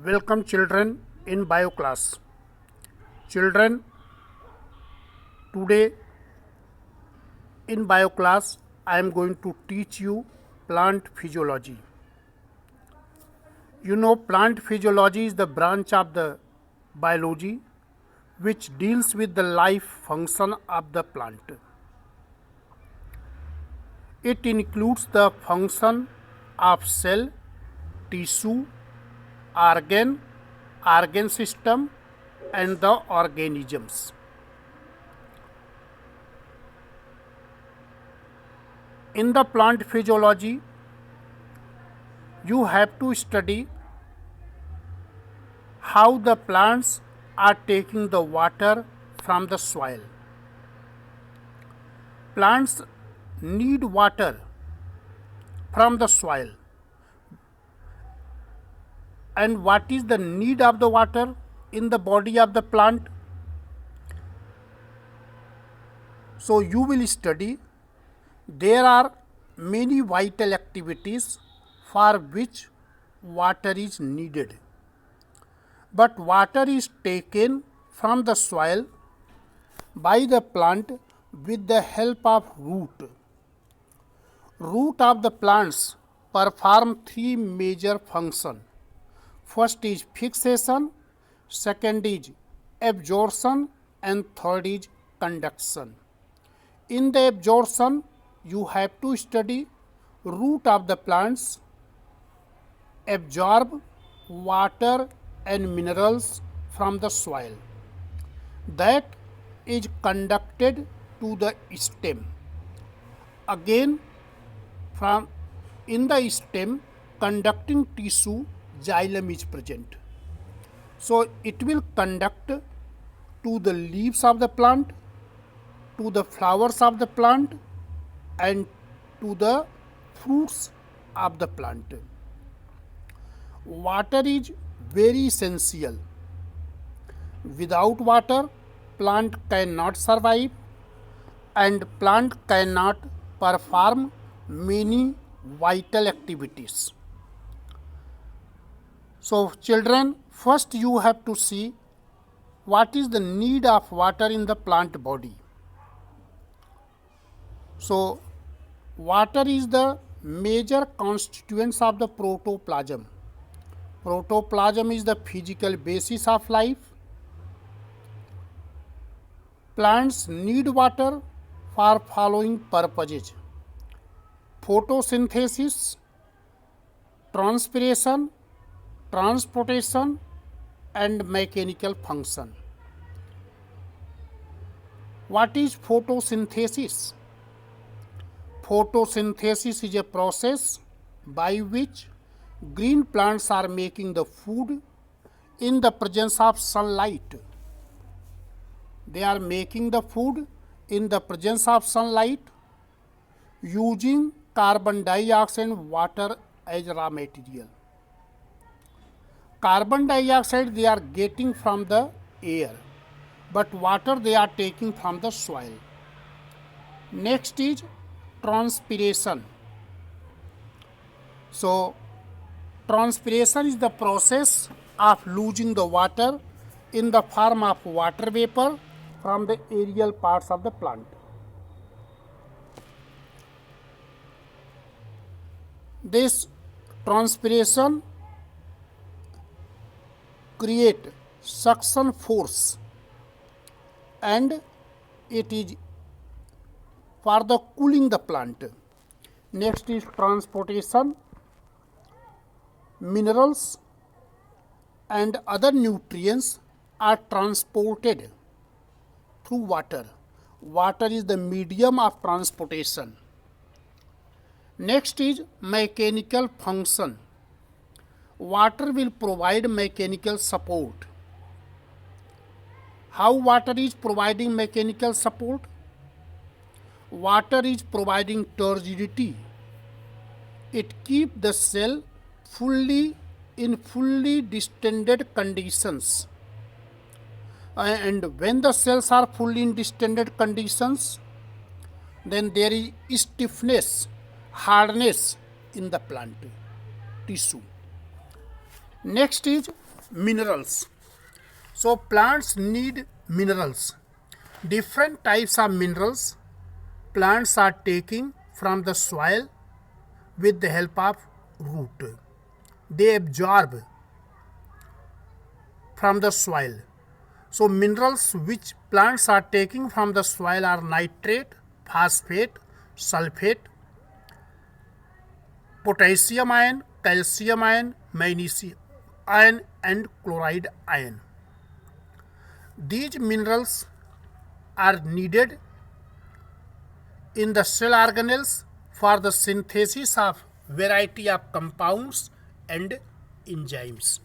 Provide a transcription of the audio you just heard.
Welcome children in bio class. Children, today in bio class I am going to teach you plant physiology. You know, plant physiology is the branch of the biology which deals with the life function of the plant. It includes the function of cell, tissue, organ system and the organisms. In the plant physiology, you have to study how the plants are taking the water from the soil. Plants need water from the soil. And what is the need of the water in the body of the plant? So you will study there are many vital activities for which water is needed. But water is taken from the soil by the plant with the help of root. Root of the plants perform three major functions. First is fixation, second is absorption and third is conduction. In the absorption, you have to study root of the plants absorb water and minerals from the soil. That is conducted to the stem. Again, from in the stem, conducting tissue xylem is present. So it will conduct to the leaves of the plant, to the flowers of the plant and to the fruits of the plant. Water is very essential. Without water, plant cannot survive and plant cannot perform many vital activities. So children, first you have to see what is the need of water in the plant body. So water is the major constituents of the protoplasm. Protoplasm is the physical basis of life. Plants need water for following purposes: photosynthesis, transpiration, transportation and mechanical function. What is photosynthesis? Photosynthesis is a process by which green plants are making the food in the presence of sunlight. They are making the food in the presence of sunlight using carbon dioxide and water as raw material. Carbon dioxide they are getting from the air, but water they are taking from the soil. Next is transpiration. So transpiration is the process of losing the water in the form of water vapor from the aerial parts of the plant. This transpiration create suction force and it is for the cooling the plant. Next is transportation. Minerals and other nutrients are transported through water. Water is the medium of transportation. Next is mechanical function. Water will provide mechanical support. How water is providing mechanical support? Water is providing turgidity. It keeps the cell in fully distended conditions. And when the cells are fully in distended conditions, then there is stiffness, hardness in the plant tissue. Next is Minerals. So plants need minerals. Different types of minerals plants are taking from the soil with the help of root. They absorb from the soil. So minerals which plants are taking from the soil are nitrate, phosphate, sulfate, potassium ion, calcium ion, magnesium ion and chloride ion. These minerals are needed in the cell organelles for the synthesis of variety of compounds and enzymes.